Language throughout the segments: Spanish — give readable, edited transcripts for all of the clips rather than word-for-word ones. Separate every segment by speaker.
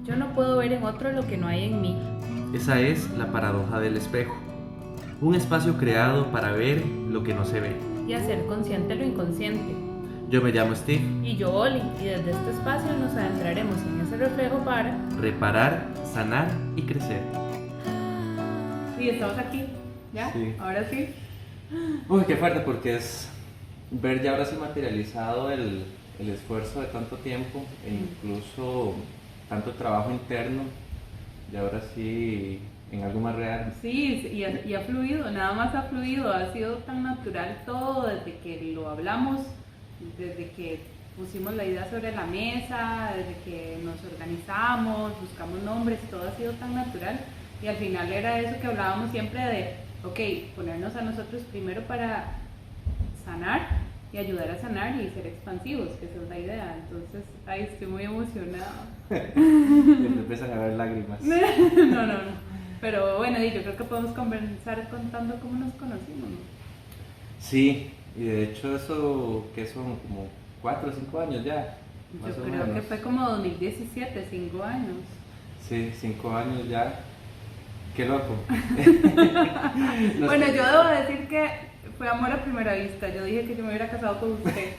Speaker 1: Yo no puedo ver en otro lo que no hay en mí.
Speaker 2: Esa es la paradoja del espejo. Un espacio creado para ver lo que no se ve.
Speaker 1: Y hacer consciente lo inconsciente.
Speaker 2: Yo me llamo Steve.
Speaker 1: Y yo, Oli, y desde este espacio nos adentraremos en ese reflejo para
Speaker 2: reparar, sanar y crecer.
Speaker 1: Y estamos aquí, ¿ya?
Speaker 2: Sí.
Speaker 1: Ahora sí.
Speaker 2: Uy, qué fuerte, porque es ver ya ahora sí materializado el esfuerzo de tanto tiempo e incluso tanto trabajo interno, y ahora sí en algo más real.
Speaker 1: Sí, y ha fluido, nada más ha fluido, ha sido tan natural todo desde que lo hablamos, desde que pusimos la idea sobre la mesa, desde que nos organizamos, buscamos nombres, todo ha sido tan natural. Y al final era eso que hablábamos siempre de, ok, ponernos a nosotros primero para sanar y ayudar a sanar y ser expansivos, que esa es la idea. Entonces, ay, estoy muy emocionada.
Speaker 2: Me empiezan a ver lágrimas.
Speaker 1: No. Pero bueno, yo creo que podemos comenzar contando cómo nos conocimos, ¿no?
Speaker 2: Sí, y de hecho eso que son como 4 o 5 años ya. Más
Speaker 1: Yo
Speaker 2: o
Speaker 1: creo
Speaker 2: menos.
Speaker 1: que fue como 2017, 5 años.
Speaker 2: Sí, 5 años ya. Qué loco.
Speaker 1: Bueno, yo debo decir que fue amor a primera vista. Yo dije que yo me hubiera casado con usted.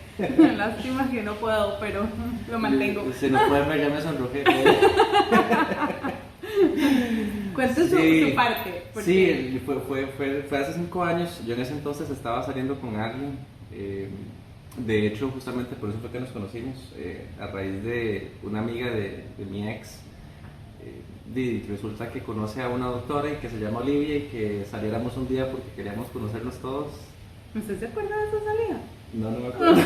Speaker 1: Lástima que no puedo, pero lo mantengo.
Speaker 2: Se nos puede ver, ya me sonrojé.
Speaker 1: Cuente
Speaker 2: Sí.
Speaker 1: su parte. Porque...
Speaker 2: Sí, fue hace 5 años. Yo en ese entonces estaba saliendo con alguien. De hecho, justamente por eso fue que nos conocimos. A raíz de una amiga de mi ex. Resulta que conoce a una doctora y que se llama Olivia y que saliéramos un día porque queríamos conocernos todos.
Speaker 1: ¿Usted se acuerda de esa salida?
Speaker 2: No me acuerdo.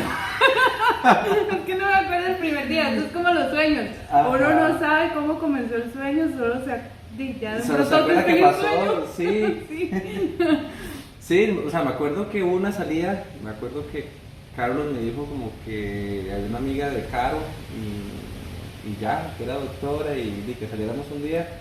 Speaker 1: Es que no me acuerdo el primer día, eso es como los sueños.
Speaker 2: Ajá.
Speaker 1: Uno no sabe cómo comenzó el sueño, solo ya
Speaker 2: Solo se acuerda que pasó, sí.
Speaker 1: Sí.
Speaker 2: Sí, o sea, me acuerdo que hubo una salida, me acuerdo que Carlos me dijo como que había una amiga de Caro y ya, que era doctora y que saliéramos un día,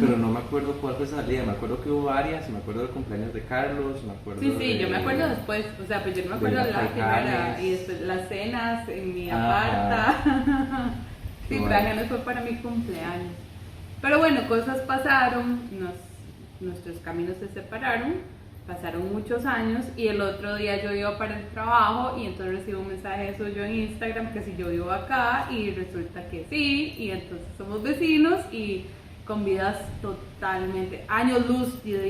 Speaker 2: pero no me acuerdo cuál fue esa salida, me acuerdo que hubo varias, me acuerdo del cumpleaños de Carlos, me acuerdo
Speaker 1: Sí, yo me acuerdo después, o sea, pues yo no me acuerdo de la primera y después las cenas en mi aparta. Sí,
Speaker 2: Bueno.
Speaker 1: Brian fue para mi cumpleaños. Pero bueno, cosas pasaron, nuestros caminos se separaron. Pasaron muchos años y el otro día yo iba para el trabajo y entonces recibo un mensaje suyo en Instagram que si yo vivo acá y resulta que sí, y entonces somos vecinos y con vidas totalmente, años luz de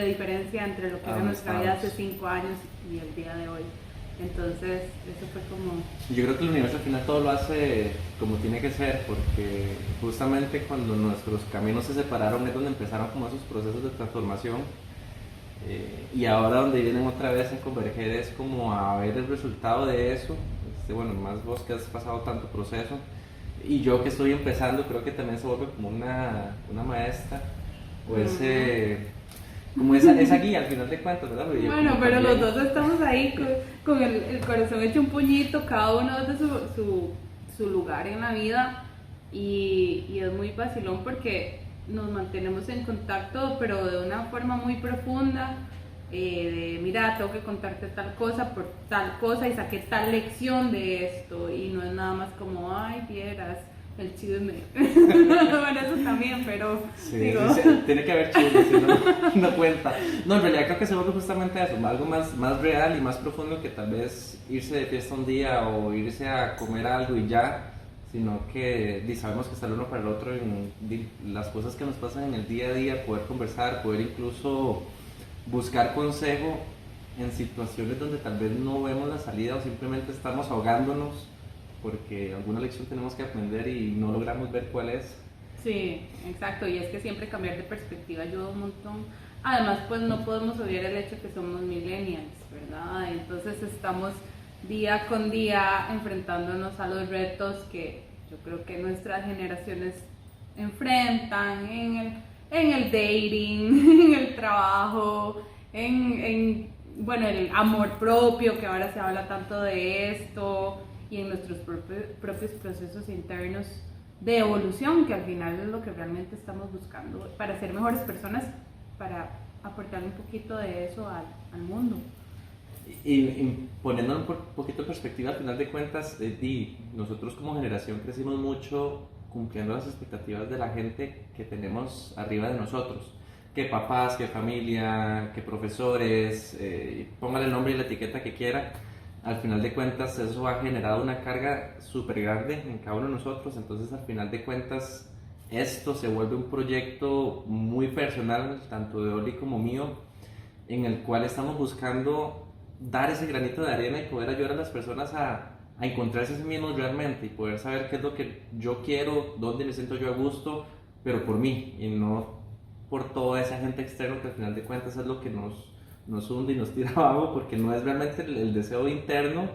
Speaker 1: diferencia entre lo que era nuestra vida hace 5 años y el día de hoy. Entonces eso fue como...
Speaker 2: Yo creo que el universo al final todo lo hace como tiene que ser, porque justamente cuando nuestros caminos se separaron es donde empezaron como esos procesos de transformación. Y ahora donde vienen otra vez a converger es como a ver el resultado de eso. Bueno, más vos que has pasado tanto proceso y yo que estoy empezando, creo que también se vuelve como una maestra o como esa guía al final de cuentas, ¿verdad?
Speaker 1: Bueno, pero los dos estamos ahí con el corazón hecho un puñito, cada uno desde su lugar en la vida y es muy vacilón porque nos mantenemos en contacto, pero de una forma muy profunda, de mira, tengo que contarte tal cosa por tal cosa y saqué tal lección de esto y no es nada más como, ay, vieras el chisme. Bueno, eso también, pero
Speaker 2: sí,
Speaker 1: digo...
Speaker 2: tiene que haber chisme, si no cuenta. No, en realidad creo que se vuelve justamente eso, algo más real y más profundo que tal vez irse de fiesta un día o irse a comer algo y ya, sino que sabemos que está el uno para el otro en las cosas que nos pasan en el día a día, poder conversar, poder incluso buscar consejo en situaciones donde tal vez no vemos la salida o simplemente estamos ahogándonos porque alguna lección tenemos que aprender y no logramos ver cuál es.
Speaker 1: Sí, exacto, y es que siempre cambiar de perspectiva ayuda un montón. Además, pues no podemos obviar el hecho que somos millennials, ¿verdad? Entonces estamos día con día enfrentándonos a los retos que yo creo que nuestras generaciones enfrentan en el dating, en el trabajo, bueno, el amor propio, que ahora se habla tanto de esto, y en nuestros propios procesos internos de evolución, que al final es lo que realmente estamos buscando para ser mejores personas, para aportar un poquito de eso al mundo.
Speaker 2: Y poniéndolo un poquito en perspectiva, al final de cuentas, nosotros como generación crecimos mucho cumpliendo las expectativas de la gente que tenemos arriba de nosotros. Que papás, que familia, que profesores, póngale el nombre y la etiqueta que quiera. Al final de cuentas eso ha generado una carga súper grande en cada uno de nosotros, entonces al final de cuentas esto se vuelve un proyecto muy personal, tanto de Oli como mío, en el cual estamos buscando dar ese granito de arena y poder ayudar a las personas a encontrarse a sí mismos realmente y poder saber qué es lo que yo quiero, dónde me siento yo a gusto, pero por mí y no por toda esa gente externa que al final de cuentas es lo que nos hunde y nos tira abajo, porque no es realmente el deseo interno,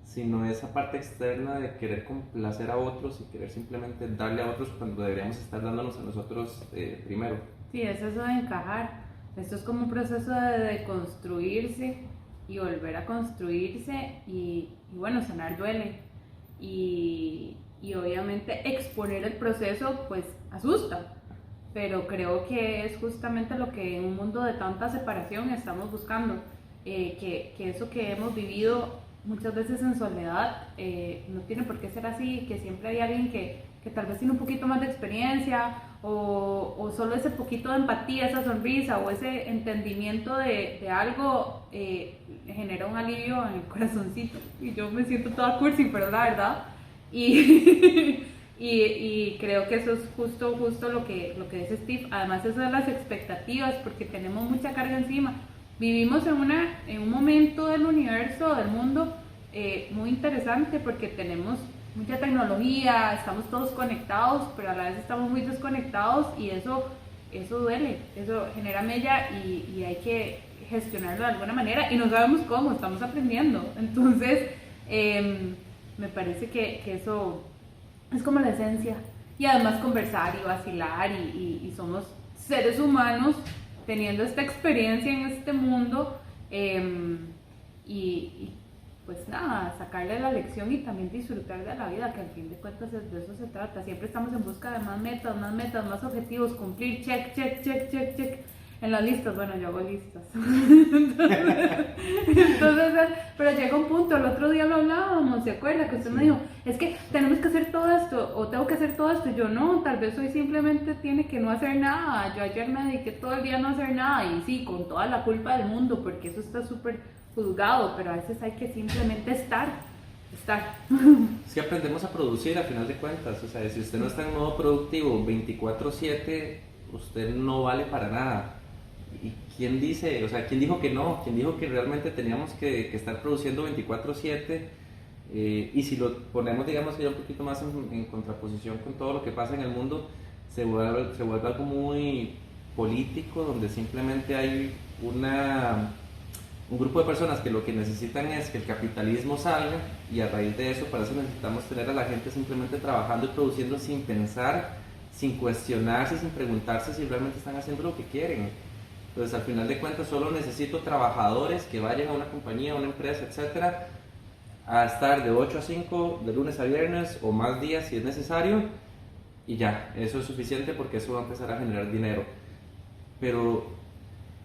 Speaker 2: sino esa parte externa de querer complacer a otros y querer simplemente darle a otros cuando deberíamos estar dándonos a nosotros primero.
Speaker 1: Sí, es eso de encajar. Esto es como un proceso de deconstruirse y volver a construirse y bueno, sanar duele. Y obviamente exponer el proceso pues asusta, pero creo que es justamente lo que en un mundo de tanta separación estamos buscando, que eso que hemos vivido muchas veces en soledad no tiene por qué ser así, que siempre hay alguien que tal vez tiene un poquito más de experiencia o solo ese poquito de empatía, esa sonrisa o ese entendimiento de algo genera un alivio en el corazoncito y yo me siento toda cursi, pero la verdad y y creo que eso es justo lo que dice Steve. Además eso de las expectativas, porque tenemos mucha carga encima. Vivimos en un momento del universo, del mundo, muy interesante porque tenemos mucha tecnología, estamos todos conectados, pero a la vez estamos muy desconectados y eso duele, eso genera mella y hay que gestionarlo de alguna manera y no sabemos cómo, estamos aprendiendo. Entonces, me parece que eso es como la esencia. Y además conversar y vacilar y somos seres humanos teniendo esta experiencia en este mundo y pues nada, sacarle la lección y también disfrutar de la vida, que al fin de cuentas de eso se trata. Siempre estamos en busca de más metas, más objetivos, cumplir, check en las listas. Bueno, yo hago listas. Entonces, pero llega un punto, el otro día lo hablábamos, ¿se acuerda? Que usted me dijo, es que tenemos que hacer todo esto, o tengo que hacer todo esto. Yo no, tal vez hoy simplemente tiene que no hacer nada. Yo ayer me dediqué todo el día a no hacer nada, y sí, con toda la culpa del mundo, porque eso está súper juzgado, pero a veces hay que simplemente estar.
Speaker 2: Si aprendemos a producir a final de cuentas, o sea, si usted no está en modo productivo 24/7, usted no vale para nada. ¿Y quién dice, o sea, quién dijo que no? ¿Quién dijo que realmente teníamos que estar produciendo 24/7? Y si lo ponemos, digamos, ya un poquito más en contraposición con todo lo que pasa en el mundo, se vuelve algo muy político, donde simplemente hay un grupo de personas que lo que necesitan es que el capitalismo salga, y a raíz de eso, para eso necesitamos tener a la gente simplemente trabajando y produciendo sin pensar, sin cuestionarse, sin preguntarse si realmente están haciendo lo que quieren. Entonces, al final de cuentas, solo necesito trabajadores que vayan a una compañía, a una empresa, etcétera, a estar de 8 a 5, de lunes a viernes o más días si es necesario, y ya, eso es suficiente porque eso va a empezar a generar dinero. Pero,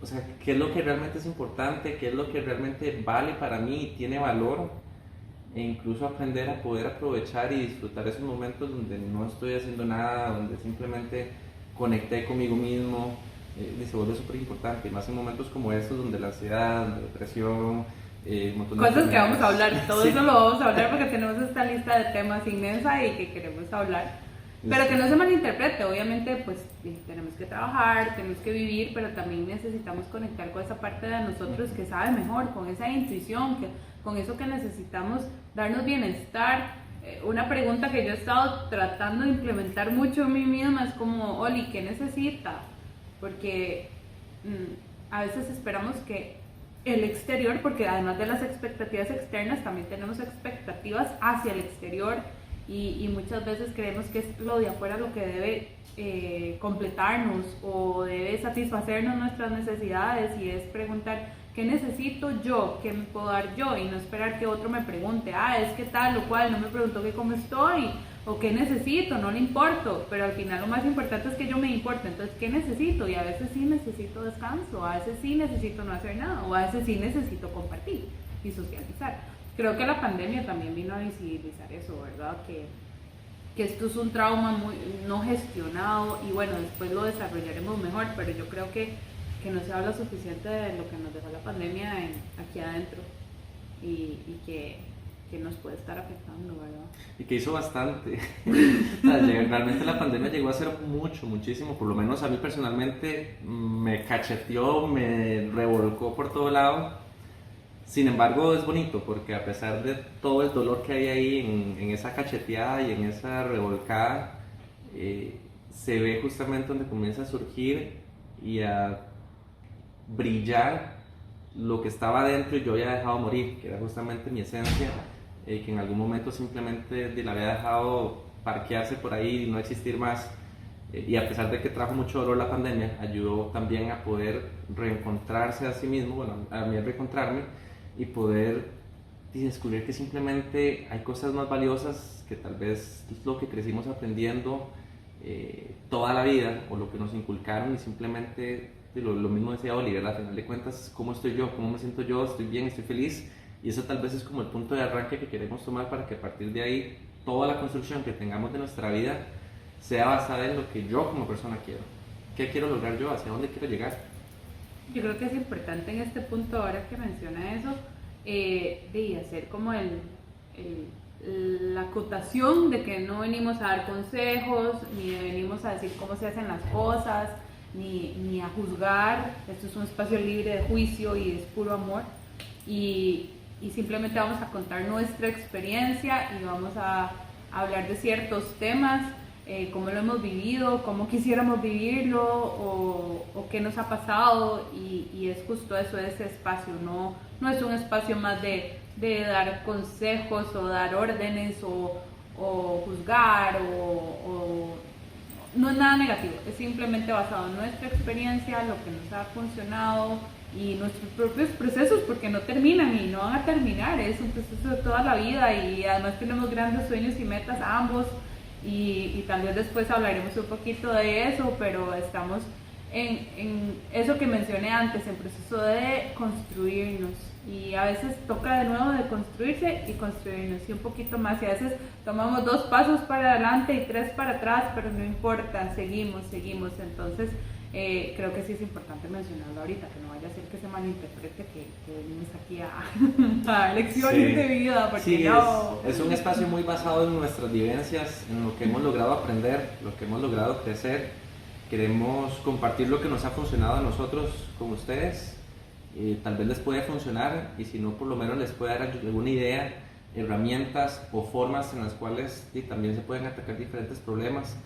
Speaker 2: o sea, ¿qué es lo que realmente es importante? ¿Qué es lo que realmente vale para mí y tiene valor? E incluso aprender a poder aprovechar y disfrutar esos momentos donde no estoy haciendo nada, donde simplemente conecté conmigo mismo. Se vuelve súper importante, y más en momentos como estos donde la ansiedad, la depresión,
Speaker 1: cosas que vamos a hablar, todo
Speaker 2: sí.
Speaker 1: eso lo vamos a hablar porque tenemos esta lista de temas inmensa y que queremos hablar, pero que no se malinterprete. Obviamente pues tenemos que trabajar, tenemos que vivir, pero también necesitamos conectar con esa parte de nosotros que sabe mejor, con esa intuición, con eso que necesitamos darnos bienestar. Una pregunta que yo he estado tratando de implementar mucho en mí misma es como, Oli, ¿qué necesita? Porque a veces esperamos que el exterior, porque además de las expectativas externas, también tenemos expectativas hacia el exterior y muchas veces creemos que es lo de afuera lo que debe completarnos o debe satisfacernos nuestras necesidades, y es preguntar, ¿qué necesito yo? ¿Qué me puedo dar yo? Y no esperar que otro me pregunte, es que tal o cual no me preguntó que cómo estoy o qué necesito, no le importo, pero al final lo más importante es que yo me importe. Entonces, ¿qué necesito? Y a veces sí necesito descanso, a veces sí necesito no hacer nada, o a veces sí necesito compartir y socializar. Creo que la pandemia también vino a visibilizar eso, ¿verdad? que esto es un trauma muy no gestionado y bueno, después lo desarrollaremos mejor, pero yo creo que no se habla suficiente de lo que nos dejó la pandemia aquí adentro y que nos puede estar afectando, ¿verdad?
Speaker 2: Y que hizo bastante. O sea, realmente la pandemia llegó a ser muchísimo, por lo menos a mí personalmente me cacheteó, me revolcó por todo lado. Sin embargo, es bonito porque a pesar de todo el dolor que hay ahí en esa cacheteada y en esa revolcada, se ve justamente donde comienza a surgir y a brillar lo que estaba dentro y yo había dejado morir, que era justamente mi esencia, que en algún momento simplemente la había dejado parquearse por ahí y no existir más. Y a pesar de que trajo mucho dolor la pandemia, ayudó también a poder reencontrarse a sí mismo, bueno, a mí a reencontrarme y poder descubrir que simplemente hay cosas más valiosas que tal vez es lo que crecimos aprendiendo toda la vida o lo que nos inculcaron y simplemente lo mismo decía Oliver, al final de cuentas, ¿cómo estoy yo? ¿Cómo me siento yo? ¿Estoy bien? ¿Estoy feliz? Y eso tal vez es como el punto de arranque que queremos tomar para que a partir de ahí toda la construcción que tengamos de nuestra vida sea basada en lo que yo como persona quiero. ¿Qué quiero lograr yo? ¿Hacia dónde quiero llegar?
Speaker 1: Yo creo que es importante en este punto, ahora que menciona eso, de hacer como la acotación de que no venimos a dar consejos, ni venimos a decir cómo se hacen las cosas, ni a juzgar. Esto es un espacio libre de juicio y es puro amor. Y simplemente vamos a contar nuestra experiencia y vamos a hablar de ciertos temas, cómo lo hemos vivido, cómo quisiéramos vivirlo o qué nos ha pasado y es justo eso, ese espacio, no es un espacio más de dar consejos o dar órdenes o juzgar o no es nada negativo, es simplemente basado en nuestra experiencia, lo que nos ha funcionado y nuestros propios procesos, porque no terminan y no van a terminar, es un proceso de toda la vida y además tenemos grandes sueños y metas ambos y tal vez después hablaremos un poquito de eso, pero estamos en eso que mencioné antes, en proceso de construirnos y a veces toca de nuevo de construirse y construirnos y un poquito más y a veces tomamos 2 pasos para adelante y 3 para atrás, pero no importa, seguimos, entonces creo que sí es importante mencionarlo ahorita, que no vaya a ser que se malinterprete que venimos aquí a lecciones de vida, porque
Speaker 2: sí,
Speaker 1: no...
Speaker 2: es un espacio muy basado en nuestras vivencias, en lo que hemos logrado aprender, lo que hemos logrado crecer. Queremos compartir lo que nos ha funcionado a nosotros con ustedes. Tal vez les puede funcionar y si no, por lo menos les puede dar alguna idea, herramientas o formas en las cuales también se pueden atacar diferentes problemas.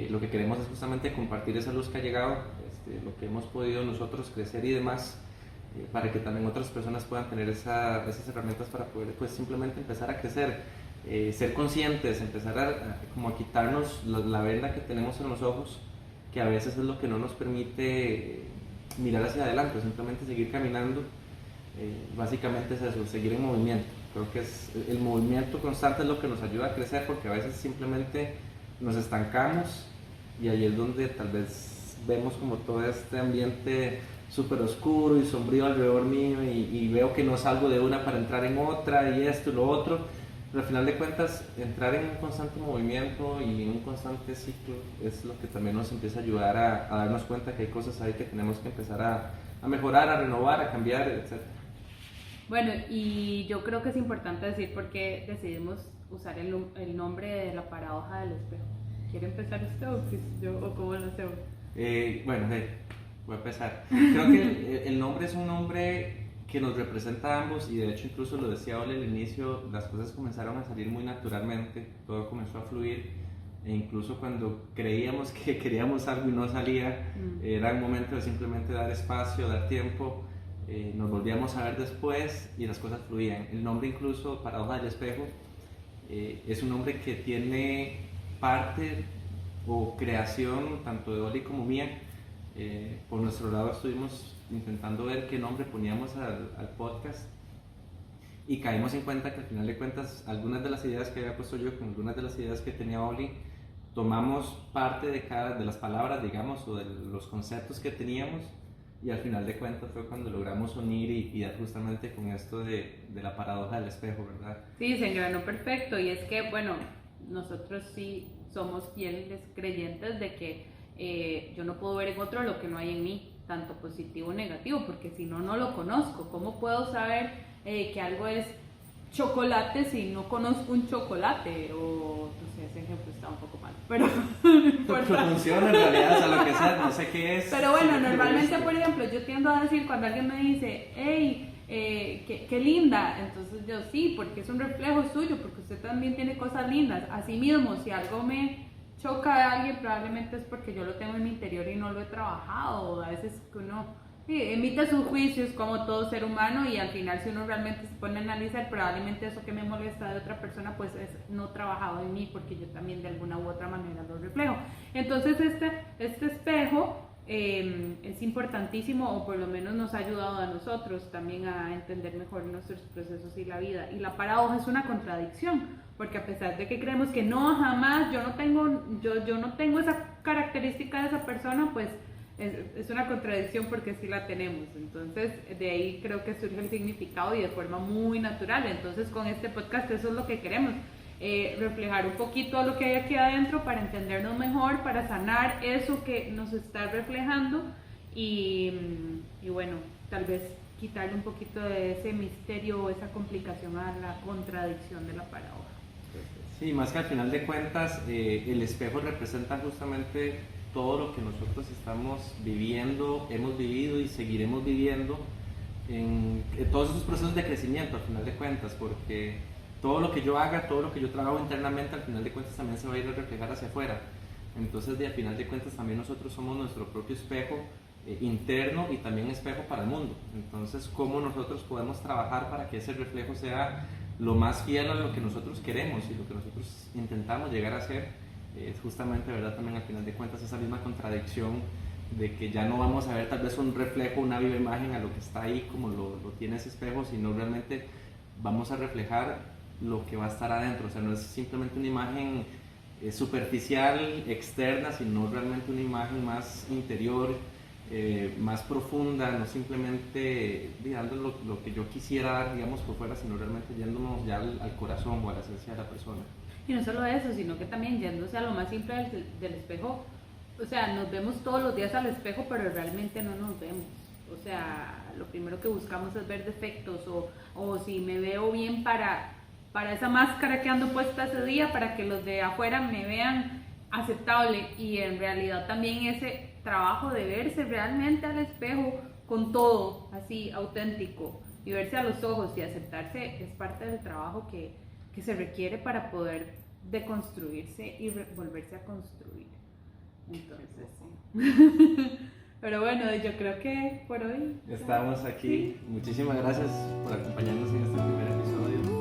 Speaker 2: Lo que queremos es justamente compartir esa luz que ha llegado, lo que hemos podido nosotros crecer y demás, para que también otras personas puedan tener esas herramientas para poder pues, simplemente empezar a crecer, ser conscientes, empezar como a quitarnos la venda que tenemos en los ojos, que a veces es lo que no nos permite mirar hacia adelante, simplemente seguir caminando. Básicamente es eso, seguir en movimiento. Creo que el movimiento constante es lo que nos ayuda a crecer, porque a veces simplemente nos estancamos y ahí es donde tal vez vemos como todo este ambiente súper oscuro y sombrío alrededor mío y veo que no salgo de una para entrar en otra y esto y lo otro, pero al final de cuentas entrar en un constante movimiento y en un constante ciclo es lo que también nos empieza a ayudar a darnos cuenta que hay cosas ahí que tenemos que empezar a mejorar, a renovar, a cambiar, etc.
Speaker 1: Bueno, y yo creo que es importante decir por qué decidimos usar el nombre de la paradoja del espejo. ¿Quiere empezar usted o cómo lo hacemos?
Speaker 2: Bueno, voy a empezar. Creo que el nombre es un nombre que nos representa a ambos y de hecho incluso lo decía Ole al inicio, las cosas comenzaron a salir muy naturalmente, todo comenzó a fluir e incluso cuando creíamos que queríamos algo y no salía, era un momento de simplemente dar espacio, dar tiempo. Nos volvíamos a ver después y las cosas fluían. El nombre incluso, Paradoja del Espejo, es un nombre que tiene parte o creación tanto de Oli como mía. Por nuestro lado estuvimos intentando ver qué nombre poníamos al podcast y caímos en cuenta que al final de cuentas algunas de las ideas que había puesto yo con algunas de las ideas que tenía Oli, tomamos parte de cada de las palabras, digamos, o de los conceptos que teníamos y al final de cuentas fue cuando logramos unir y dar justamente con esto de la paradoja del espejo, ¿verdad?
Speaker 1: Sí, se engranó perfecto y es que, bueno, nosotros sí somos fieles creyentes de que yo no puedo ver en otro lo que no hay en mí, tanto positivo o negativo, porque si no, no lo conozco. ¿Cómo puedo saber que algo es chocolate si no conozco un chocolate? O no sé, ese ejemplo está un poco mal, pero no importa.
Speaker 2: Funciona en realidad, o sea, lo que sea, no sé qué es.
Speaker 1: Pero bueno,
Speaker 2: sí,
Speaker 1: normalmente, por ejemplo, yo tiendo a decir cuando alguien me dice, hey, qué linda, entonces yo sí, porque es un reflejo suyo, porque usted también tiene cosas lindas. Asimismo, si algo me choca de alguien, probablemente es porque yo lo tengo en mi interior y no lo he trabajado, o a veces que uno emite sus juicios como todo ser humano y al final si uno realmente se pone a analizar, probablemente eso que me molesta de otra persona pues es no trabajado en mí, porque yo también de alguna u otra manera lo reflejo. Entonces este espejo es importantísimo, o por lo menos nos ha ayudado a nosotros también a entender mejor nuestros procesos y la vida. Y la paradoja es una contradicción, porque a pesar de que creemos que no, jamás, yo no tengo esa característica de esa persona, pues es una contradicción porque sí la tenemos. Entonces de ahí creo que surge el significado y de forma muy natural. Entonces con este podcast eso es lo que queremos, reflejar un poquito lo que hay aquí adentro para entendernos mejor, para sanar eso que nos está reflejando y bueno, tal vez quitarle un poquito de ese misterio o esa complicación a la contradicción de la paradoja.
Speaker 2: Sí, más que al final de cuentas, el espejo representa justamente todo lo que nosotros estamos viviendo, hemos vivido y seguiremos viviendo en todos esos procesos de crecimiento, al final de cuentas, porque todo lo que yo haga, todo lo que yo trabajo internamente, al final de cuentas también se va a ir a reflejar hacia afuera. Entonces, al final de cuentas, también nosotros somos nuestro propio espejo interno y también espejo para el mundo. Entonces, ¿cómo nosotros podemos trabajar para que ese reflejo sea lo más fiel a lo que nosotros queremos y lo que nosotros intentamos llegar a ser? Es justamente, ¿verdad? También al final de cuentas esa misma contradicción de que ya no vamos a ver tal vez un reflejo, una viva imagen a lo que está ahí como lo tiene ese espejo, sino realmente vamos a reflejar lo que va a estar adentro. O sea, no es simplemente una imagen superficial, externa, sino realmente una imagen más interior, más profunda, no simplemente dando lo que yo quisiera dar, digamos, por fuera, sino realmente yéndonos ya al corazón o a la esencia de la persona.
Speaker 1: Y no solo eso, sino que también yéndose a lo más simple del espejo, o sea, nos vemos todos los días al espejo, pero realmente no nos vemos. O sea, lo primero que buscamos es ver defectos o si me veo bien para esa máscara que ando puesta ese día, para que los de afuera me vean aceptable. Y en realidad también ese trabajo de verse realmente al espejo con todo así auténtico y verse a los ojos y aceptarse es parte del trabajo que se requiere para poder deconstruirse y volverse a construir. Entonces, sí. Pero bueno, yo creo que por hoy
Speaker 2: estamos aquí. Muchísimas gracias por acompañarnos en este primer episodio.